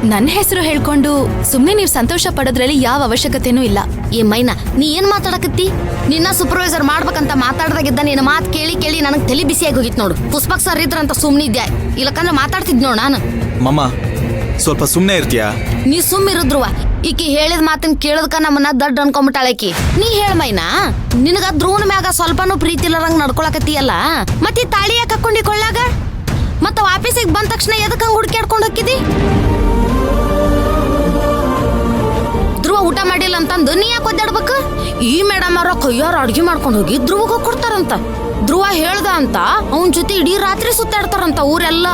ನನ್ನ ಹೆಸರು ಹೇಳ್ಕೊಂಡು ಸುಮ್ನೆ ನೀವು ಸಂತೋಷ ಪಡೋದ್ರಲ್ಲಿ ಯಾವ ಅವಶ್ಯಕತೆನೂ ಇಲ್ಲ. ಏ ಮೈನಾ, ನೀ ಏನ್ ಮಾತಾಡಕತ್ತಿ? ನಿನ್ನ ಸೂಪರ್ವೈಸರ್ ಮಾಡ್ಬೇಕಂತ ಮಾತಾಡ್ದಾಗಿದ್ದ ನಿನ್ನ ಮಾತು ಕೇಳಿ ಕೇಳಿ ನನಗೆ ತಲೆ ಬಿಸಿಯಾಗಿ ಹೋಗಿತ್ತು ನೋಡು. ಪುಷ್ಪಕ್ ಸರ್ ಇದ್ರಂತ ಸುಮ್ನಿದ್ದೆ, ಇಲ್ಲಕಂದ್ರೆ ಮಾತಾಡ್ತಿದ್ ನೋಡು ನಾನು. ಮಮ್ಮ ಸ್ವಲ್ಪ ಸುಮ್ನೆ ಇರ್ತೀಯಾ? ನೀ ಸುಮ್ಮಿರುದ್ರುವ. ಈಕಿ ಹೇಳಿದ ಮಾತನ್ ಕೇಳದ್ಕ ನಮ್ಮನ್ನ ದಡ್ಡ ಅನ್ಕೊಂಬಿಟ್ಟಾಳಕಿ. ನೀ ಹೇಳ ಮೈನಾ, ನಿನಗ ಧ್ರುವನ ಮ್ಯಾಗ ಸ್ವಲ್ಪನೂ ಪ್ರೀತಿ ಇಲ್ಲರಂಗ್ ನಡ್ಕೊಳಕತ್ತೀಯಲ್ಲ, ಮತ್ತೆ ತಾಳಿ ಯಾಕೆ ಹಾಕೊಂಡಿ ಕೊಳ್ಳಾಗ? ಮತ್ತ ಆಫೀಸಿಗೆ ಬಂದ ತಕ್ಷಣ ಎದಕ್ ಹಂಗ ಹುಡುಕ್ಯಾಡ್ಕೊಂಡು ಹೋಗಿದಿ? ಧ್ರುವ ಊಟ ಮಾಡಿಲ್ಲ ಅಂತಂದು ನೀ ಯಾಕೆ ಒದ್ದಾಡ್ಬೇಕು? ಈ ಮೇಡಮ್ ಅವ್ರ ಕೈಯಾರ ಅಡ್ಗೆ ಮಾಡ್ಕೊಂಡು ಹೋಗಿ ಧ್ರುವಗ ಕೊಡ್ತಾರಂತ. ಧ್ರುವ ಹೇಳ್ದ ಅಂತ ಅವನ್ ಜೊತೆ ಇಡೀ ರಾತ್ರಿ ಸುತ್ತಾಡ್ತಾರಂತ ಊರೆಲ್ಲ.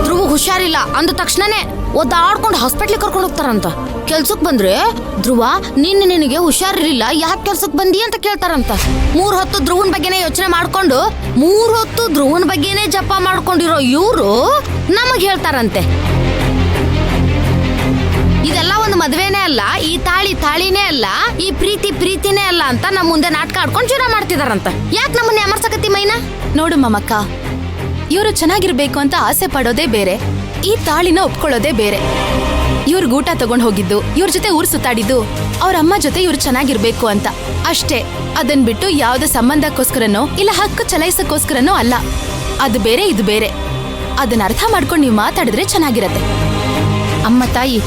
ಧ್ರುವ ಹುಷಾರಿಲ್ಲ ಅಂದ ತಕ್ಷಣನೇ ಒದ್ದಾಡ್ಕೊಂಡು ಹಾಸ್ಪಿಟ್ಲಿಗೆ ಕರ್ಕೊಂಡು ಹೋಗ್ತಾರಂತ. ಕೆಲ್ಸಕ್ ಬಂದ್ರೆ ಧ್ರುವ ನಿನಗೆ ಹುಷಾರಿರ್ಲಿಲ್ಲ, ಯಾಕೆ ಕೆಲ್ಸಕ್ ಬಂದಿ ಅಂತ ಕೇಳ್ತಾರಂತ. 3 ಹೊತ್ತು ಧ್ರುವನ್ ಬಗ್ಗೆನೇ ಯೋಚನೆ ಮಾಡ್ಕೊಂಡು 3 ಹೊತ್ತು ಧ್ರುವನ್ ಬಗ್ಗೆನೇ ಜಪ ಮಾಡ್ಕೊಂಡಿರೋ ಇವ್ರು ನಮಗ್ ಹೇಳ್ತಾರಂತೆ ಇದೆಲ್ಲ ಒಂದು ಮದ್ವೆನೇ ಅಲ್ಲ, ಈ ತಾಳಿನೇ ಅಲ್ಲ, ಈ ಪ್ರೀತಿನೇ ಅಲ್ಲ ಅಂತ ನಮ್ಮ ಮುಂದೆ ನಾಟಕ ಆಡ್ಕೊಂಡು ಜೀವನ ಮಾಡ್ತಿದಾರಂತ. ಯಾಕೆ ನಮ್ಮನ್ನ ಅಮರ್ಸಕತ್ತಿ ಮೈನಾ? ನೋಡು ಮಮಕ್ಕ, ಇವರು ಚೆನ್ನಾಗಿರ್ಬೇಕು ಅಂತ ಆಸೆ ಪಡೋದೇ ಬೇರೆ, ಈ ತಾಳಿನ ಒಪ್ಕೊಳ್ಳೋದೇ ಬೇರೆ. ಇವ್ರಿಗೆ ಊಟ ತಗೊಂಡ್ ಹೋಗಿದ್ದು, ಇವ್ರ ಜೊತೆ ಊರ್ ಸುತ್ತಾಡಿದ್ದು ಅವ್ರ ಅಮ್ಮ ಜೊತೆ ಇವ್ರು ಚೆನ್ನಾಗಿರ್ಬೇಕು ಅಂತ ಅಷ್ಟೇ. ಅದನ್ ಬಿಟ್ಟು ಯಾವ್ದೋ ಸಂಬಂಧಕ್ಕೋಸ್ಕರನೋ ಇಲ್ಲ ಹಕ್ಕು ಚಲಾಯಿಸಕ್ಕೋಸ್ಕರನೋ ಅಲ್ಲ. ಅದು ಬೇರೆ ಇದು ಬೇರೆ. ಅದನ್ನ ಅರ್ಥ ಮಾಡ್ಕೊಂಡು ನೀವು ಮಾತಾಡಿದ್ರೆ ಚೆನ್ನಾಗಿರತ್ತೆ. ಅಮ್ಮ ತಾಯಿ,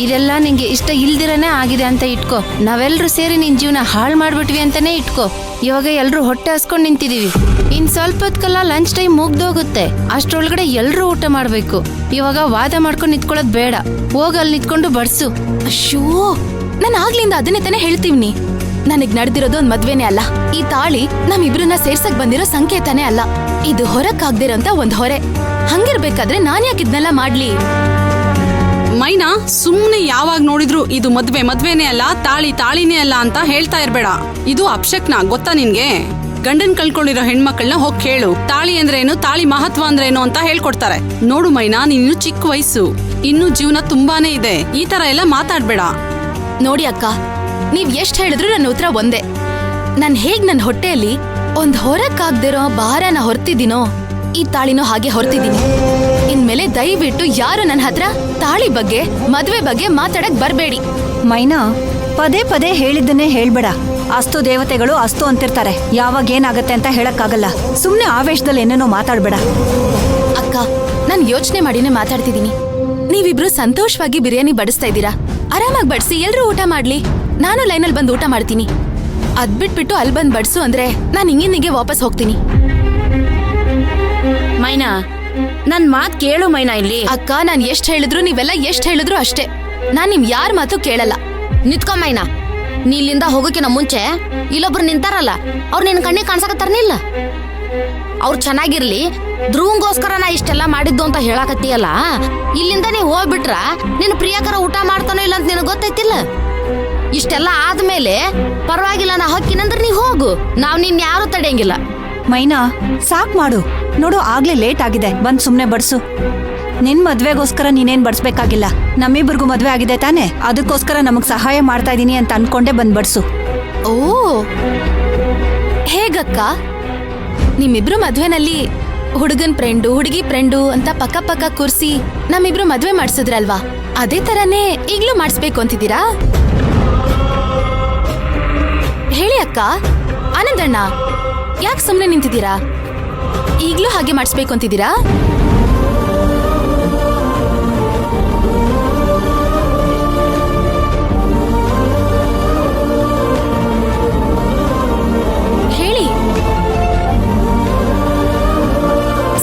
ಇದೆಲ್ಲ ನಿಂಗೆ ಇಷ್ಟ ಇಲ್ದಿರನೇ ಆಗಿದೆ ಅಂತ ಇಟ್ಕೋ. ನಾವೆಲ್ಲರೂ ಸೇರಿ ನಿನ್ ಜೀವನ ಹಾಳು ಮಾಡ್ಬಿಟ್ವಿ ಅಂತಾನೆ ಇಟ್ಕೋ. ಇವಾಗ ಎಲ್ರು ಹೊಟ್ಟೆ ಹಸ್ಕೊಂಡ್ ನಿಂತಿದೀವಿ. ಇನ್ ಸ್ವಲ್ಪ ಹೊತ್ಕಲ್ಲ ಲಂಚ್ ಟೈಮ್ ಮುಗ್ದೋಗುತ್ತೆ. ಅಷ್ಟ್ರೊಳಗಡೆ ಎಲ್ರು ಊಟ ಮಾಡ್ಬೇಕು. ಇವಾಗ ವಾದ ಮಾಡ್ಕೊಂಡು ನಿಂತ್ಕೊಳ್ಳೋದ್ ಬೇಡ. ಹೋಗ್ ಅಲ್ಲಿ ನಿಂತ್ಕೊಂಡು ಬಡ್ಸು. ಅಶ್ಯೋ, ನಾನು ಆಗ್ಲಿಂದ ಅದನ್ನೇ ತಾನೇ ಹೇಳ್ತೀವ್ನಿ. ನನಗ್ ನಡೆದಿರೋದು ಒಂದ್ ಮದ್ವೆನೇ ಅಲ್ಲ, ಈ ತಾಳಿ ನಮ್ಮಿಬ್ರನ್ನ ಸೇರ್ಸಕ್ ಬಂದಿರೋ ಸಂಕೇತನೇ ಅಲ್ಲ. ಇದು ಹೊರಕ್ಕಾಗ್ದಿರೋಂತ ಒಂದ್ ಹೊರೆ. ಹಂಗಿರ್ಬೇಕಾದ್ರೆ ನಾನ್ ಯಾಕೆ ಇದನ್ನೆಲ್ಲ ಮಾಡ್ಲಿ? ಮೈನಾ, ಸುಮ್ನೆ ಯಾವಾಗ ನೋಡಿದ್ರು ಇದು ಮದ್ವೆನೇ ಅಲ್ಲ, ತಾಳಿನೇ ಅಲ್ಲ ಅಂತ ಹೇಳ್ತಾ ಇರ್ಬೇಡ. ಇದು ಅಪಶಕ್ನ, ಗೊತ್ತಾ ನಿನ್ಗೆ? ಗಂಡನ್ ಕಳ್ಕೊಂಡಿರೋ ಹೆಣ್ಮಕ್ಳನ್ನ ಹೋಗ್ ಕೇಳು, ತಾಳಿ ಅಂದ್ರೇನು, ತಾಳಿ ಮಹತ್ವ ಅಂದ್ರೇನು ಅಂತ ಹೇಳ್ಕೊಡ್ತಾರೆ. ನೋಡು ಮೈನಾ, ನೀನು ಚಿಕ್ಕ ವಯಸ್ಸು, ಇನ್ನು ಜೀವನ ತುಂಬಾನೇ ಇದೆ. ಈ ತರ ಎಲ್ಲ ಮಾತಾಡ್ಬೇಡ. ನೋಡಿ ಅಕ್ಕ, ನೀವ್ ಎಷ್ಟ್ ಹೇಳಿದ್ರು ನನ್ನ ಉತ್ತರ ಒಂದೇ. ನಾನ್ ಹೇಗ್ ನನ್ ಹೊಟ್ಟೆಯಲ್ಲಿ ಒಂದ್ ಹೊರಕ್ಕಾಗ್ದಿರೋ ಭಾರನ ಹೊರ್ತಿದ್ದೀನೋ, ಈ ತಾಳಿನೂ ಹಾಗೆ ಹೊರ್ತಿದ್ದೀನಿ. ಇನ್ಮೇಲೆ ದಯವಿಟ್ಟು ಯಾರು ನನ್ನ ಹತ್ರ ತಾಳಿ ಬಗ್ಗೆ ಮದ್ವೆ ಬಗ್ಗೆ ಮಾತಾಡಕ್ ಬರ್ಬೇಡಿ. ಮೈನಾ, ಪದೇ ಪದೇ ಹೇಳಿದ್ದನ್ನೇ ಹೇಳ್ಬೇಡ. ಅಸ್ತು ದೇವತೆಗಳು ಅಸ್ತು ಅಂತಿರ್ತಾರೆ. ಯಾವಾಗ ಏನಾಗತ್ತೆ ಅಂತ ಹೇಳಕ್ಕಾಗಲ್ಲ. ಸುಮ್ನೆ ಆವೇಶದಲ್ಲಿ ಏನೇನೋ ಮಾತಾಡ್ಬೇಡ. ಅಕ್ಕ, ನಾನ್ ಯೋಚನೆ ಮಾಡಿನೇ ಮಾತಾಡ್ತಿದ್ದೀನಿ. ನೀವಿಬ್ರು ಸಂತೋಷವಾಗಿ ಬಿರಿಯಾನಿ ಬಡಿಸ್ತಾ ಇದ್ದೀರಾ. ಆರಾಮಾಗಿ ಬಡಿಸಿ, ಎಲ್ರೂ ಊಟ ಮಾಡ್ಲಿ. ನಾನು ಲೈನಲ್ಲಿ ಬಂದು ಊಟ ಮಾಡ್ತೀನಿ. ಅದ್ಬಿಟ್ಬಿಟ್ಟು ಅಲ್ಲಿ ಬಂದ್ ಬಡ್ಸು ಅಂದ್ರೆ ನಾನು ಹಿಂಗಿನಿಗೆ ವಾಪಸ್ ಹೋಗ್ತೀನಿ. ಮೈನಾ, ನನ್ ಮಾತ್ ಕೇಳು ಮೈನಾ. ಇಲ್ಲಿ ಅಕ್ಕ, ನಾನ್ ಎಷ್ಟ್ ಹೇಳಿದ್ರು ನೀವೆಲ್ಲ ಎಷ್ಟ್ ಹೇಳಿದ್ರು ಅಷ್ಟೇ. ನಾನ್ ನಿಮ್ ಯಾರ ಮಾತು ಕೇಳಲ್ಲ. ನಿತ್ಕೊ ಮೈನಾ. ನೀ ಇಲ್ಲಿಂದ ಹೋಗಕ್ಕಿನ ಮುಂಚೆ ಇಲ್ಲೊಬ್ರು ನಿಂತಾರಲ್ಲ, ಅವ್ರು ನಿನ್ ಕಣ್ಣಿಗೆ ಕಾಣ್ಸಕತ್ತಾರನಿಲ್ಲ? ಅವ್ರು ಚೆನ್ನಾಗಿರ್ಲಿ, ಧ್ರುವಂಗೋಸ್ಕರ ನಾ ಇಷ್ಟೆಲ್ಲ ಮಾಡಿದ್ದು ಅಂತ ಹೇಳಾಕತ್ತೀಯಲ್ಲ. ಇಲ್ಲಿಂದ ನೀ ಹೋಗ್ಬಿಟ್ರ ನಿನ್ ಪ್ರಿಯಕರ ಊಟ ಮಾಡ್ತಾನೋ ಇಲ್ಲ ಅಂತ ನಿನಗ್ ಗೊತ್ತೈತಿಲ್ಲ. ಇಷ್ಟೆಲ್ಲ ಆದ್ಮೇಲೆ ಪರವಾಗಿಲ್ಲ, ನಾ ಹೊಕ್ಕಿನಂದ್ರೆ ನೀ ಹೋಗು, ನಾವ್ ನಿನ್ ಯಾರು ತಡೆಯಂಗಿಲ್ಲ. ಮೈನಾ, ಸಾಕ್ ಮಾಡು. ನೋಡು, ಆಗ್ಲೇ ಲೇಟ್ ಆಗಿದೆ. ಬಂದ್ ಸುಮ್ನೆ ಬಡ್ಸು. ನಿನ್ ಮದ್ವೆಗೋಸ್ಕರ ನೀನೇನ್ ಬಡ್ಸ್ಬೇಕಾಗಿಲ್ಲ. ನಮ್ಮಿಬ್ರಿಗೂ ಮದ್ವೆ ಆಗಿದೆ ತಾನೆ, ಅದಕ್ಕೋಸ್ಕರ ನಮಗ್ ಸಹಾಯ ಮಾಡ್ತಾ ಇದೀನಿ ಅಂತ ಅನ್ಕೊಂಡೆ ಬಂದ್ ಬಡ್ಸು. ಓ, ಹೇಗಕ್ಕ? ನಿಮ್ಮಿಬ್ರು ಮದ್ವೆನಲ್ಲಿ ಹುಡುಗನ್ ಫ್ರೆಂಡು ಹುಡುಗಿ ಫ್ರೆಂಡು ಅಂತ ಪಕ್ಕ ಪಕ್ಕ ಕೂರ್ಸಿ ನಮ್ಮಿಬ್ರು ಮದ್ವೆ ಮಾಡ್ಸಿದ್ರಲ್ವಾ, ಅದೇ ತರನೇ ಈಗ್ಲೂ ಮಾಡಿಸ್ಬೇಕು ಅಂತಿದ್ದೀರಾ? ಹೇಳಿ ಅಕ್ಕ. ಆನಂದಣ್ಣ, ಯಾಕೆ ಸುಮ್ನೆ ನಿಂತಿದ್ದೀರಾ? ಈಗ್ಲೂ ಹಾಗೆ ಮಾಡಿಸ್ಬೇಕು ಅಂತಿದ್ದೀರಾ? ಹೇಳಿ.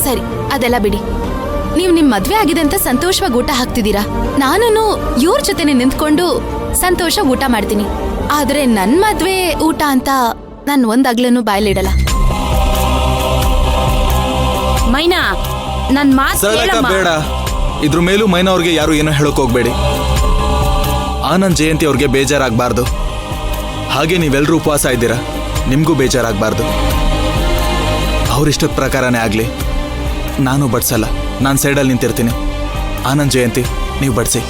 ಸರಿ, ಅದೆಲ್ಲ ಬಿಡಿ. ನೀವ್ ನಿಮ್ ಮದ್ವೆ ಆಗಿದೆ ಅಂತ ಸಂತೋಷವಾಗಿ ಊಟ ಹಾಕ್ತಿದ್ದೀರಾ. ನಾನು ಇವ್ರ ಜೊತೆನೆ ನಿಂತ್ಕೊಂಡು ಸಂತೋಷ ಊಟ ಮಾಡ್ತೀನಿ. ಆದ್ರೆ ನನ್ ಮದ್ವೆ ಊಟ ಅಂತ ನಾನ್ ಒಂದಾಗ್ಲೂ ಬಾಯಲ್ಲಿಡಲ್ಲ. ಮೈನಾ, ನನ್ ಮಾತ್ ಬೇಡ. ಇದ್ರ ಮೇಲೂ ಮೈನಾ ಅವ್ರಿಗೆ ಯಾರು ಏನೋ ಹೇಳಕ್ ಹೋಗ್ಬೇಡಿ. ಆನಂದ್ ಜಯಂತಿ ಅವ್ರಿಗೆ ಬೇಜಾರಾಗಬಾರ್ದು. ಹಾಗೆ ನೀವೆಲ್ಲರೂ ಉಪವಾಸ ಇದ್ದೀರಾ, ನಿಮ್ಗೂ ಬೇಜಾರಾಗಬಾರ್ದು. ಅವ್ರಿಷ್ಟದ ಪ್ರಕಾರನೇ ಆಗ್ಲಿ. ನಾನು ಬಡ್ಸಲ್ಲ, ನಾನು ಸೈಡಲ್ಲಿ ನಿಂತಿರ್ತೀನಿ. ಆನಂದ್ ಜಯಂತಿ, ನೀವು ಬಡ್ಸಿ.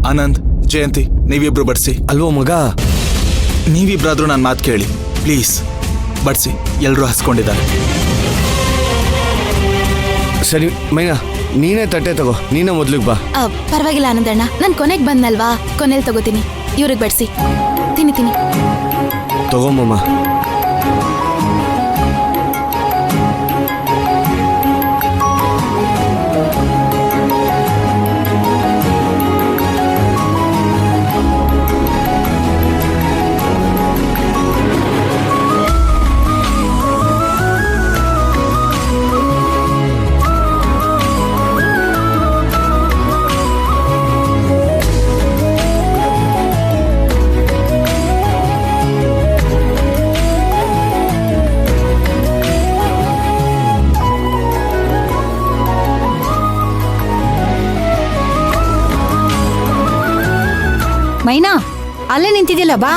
ಆನಂದ್, ಜಯಂತಿ, ನೀವಿಬ್ರು ಬಡ್ಸಿ. ಅಲ್ವೋ ಮಗ? ನೀವಿಬ್ರಾದ್ರೂ ನನ್ನ ಮಾತು ಕೇಳಿ ಪ್ಲೀಸ್. ಬಡ್ಸಿ, ಎಲ್ಲರೂ ಹಸ್ಕೊಂಡಿದ್ದಾರೆ. ಸರಿ ಮೈನಾ, ನೀನೇ ತಟ್ಟೆ ತಗೋ, ನೀನೇ ಮೊದ್ಲಿಗೆ ಬಾ. ಪರವಾಗಿಲ್ಲ ಆನಂದಣ್ಣ, ನಾನು ಕೊನೆಗೆ ಬಂದ್ನಲ್ವಾ, ಕೊನೆಯಲ್ಲಿ ತಗೋತೀನಿ. ಇವ್ರಿಗೆ ಬಡ್ಸಿ. ತಿನ್ನಿ. ತಗೊಂಬಮ್ಮ. ಮೈನಾ, ಅಲ್ಲೇ ನಿಂತಿದ್ಯಲ್ಲ, ಬಾ.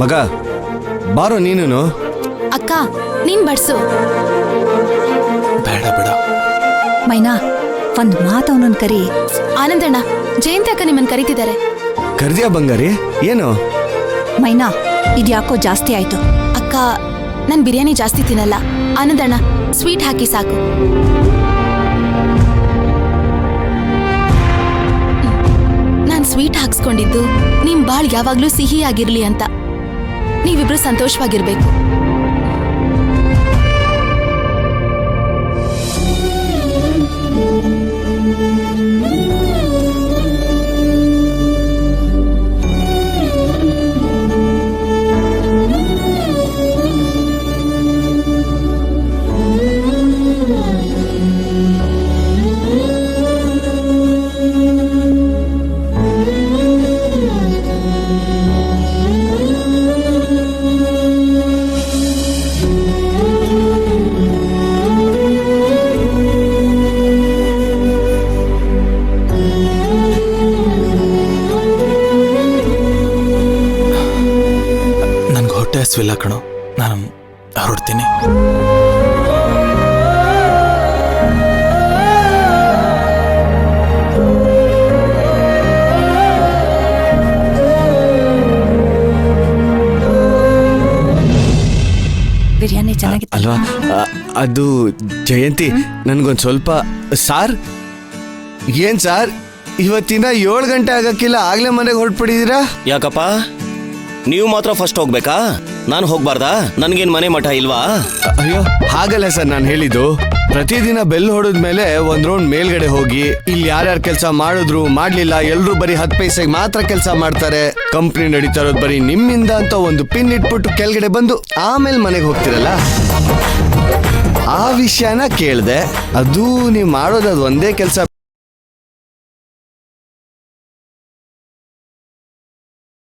ಮಗ ಬಾರೋ ನೀನು. ಅಕ್ಕ, ನೀನ್ ಬಡ್ಸು. ಬೇಡ. ಮೈನಾ, ಒಂದ್ ಮಾತು ಅವನನ್ ಕರಿ. ಆನಂದಣ್ಣ, ಜಯಂತಿ ಅಕ್ಕ ನಿಮ್ಮನ್ನ ಕರೀತಿದ್ದಾರೆ. ಕರ್ದ್ಯಾ ಬಂಗಾರಿ? ಏನು? ಮೈನಾ, ಇದ್ಯಾಕೋ ಜಾಸ್ತಿ ಆಯ್ತು. ಅಕ್ಕ, ನಾನು ಬಿರಿಯಾನಿ ಜಾಸ್ತಿ ತಿನ್ನಲ್ಲ. ಆನಂದಣ್ಣ, ಸ್ವೀಟ್ ಹಾಕಿ ಸಾಕು. ನಾನು ಸ್ವೀಟ್ ಹಾಕ್ಸ್ಕೊಂಡಿದ್ದು ನಿಮ್ ಬಾಳ್ ಯಾವಾಗ್ಲೂ ಸಿಹಿಯಾಗಿರ್ಲಿ ಅಂತ. ನೀವಿಬ್ರು ಸಂತೋಷವಾಗಿರ್ಬೇಕು. ಹಸ್ವಿಲ್ಲ ಕಣೋ, ನಾನು ಹೊರಡ್ತೀನಿ. ಬಿರಿಯಾನಿ ಚೆನ್ನಾಗಿತ್ತು ಅಲ್ವಾ? ಅದು ಜಯಂತಿ, ನನ್ಗೊಂದ್ ಸ್ವಲ್ಪ ಸಾರ್. ಏನ್ ಸಾರ್, ಇವತ್ತಿನ 7 ಗಂಟೆ ಆಗಕ್ಕಿಲ್ಲ, ಆಗ್ಲೇ ಮನೆಗೆ ಹೊರಟ್ಬಿಟ್ಟಿದ್ದೀರಾ? ಯಾಕಪ್ಪ, ನೀವು ಮಾತ್ರ ಫಸ್ಟ್ ಹೋಗ್ಬೇಕಾ? ನಾನು ಹೋಗ್ಬಾರ್ದಾ? ನನ್ಗೇನ್ ಮನೆ ಮಠ ಇಲ್ವಾ? ಅಯ್ಯೋ ಹಾಗಲ್ಲ ಸರ್, ನಾನು ಹೇಳಿದ್ದು ಪ್ರತಿದಿನ ಬೆಲ್ ಹೊಡೆದ್ಮೇಲೆ ಒಂದ್ ರೌಂಡ್ ಮೇಲ್ಗಡೆ ಹೋಗಿ ಇಲ್ಲಿ ಯಾರ್ಯಾರು ಕೆಲಸ ಮಾಡಿದ್ರು ಮಾಡ್ಲಿಲ್ಲ, ಎಲ್ರು ಬರೀ 10 ಪೈಸೆಗೆ ಮಾತ್ರ ಕೆಲಸ ಮಾಡ್ತಾರೆ, ಕಂಪ್ನಿ ನಡೀತಾ ಇರೋದು ಬರೀ ನಿಮ್ಮಿಂದ ಅಂತ ಒಂದು ಪಿನ್ ಇಟ್ಬಿಟ್ಟು ಕೆಳಗಡೆ ಬಂದು ಆಮೇಲೆ ಮನೆಗೆ ಹೋಗ್ತಿರಲ್ಲ, ಆ ವಿಷಯನ ಕೇಳ್ದೆ. ಅದು ನೀವು ಮಾಡೋದು ಒಂದೇ ಕೆಲಸ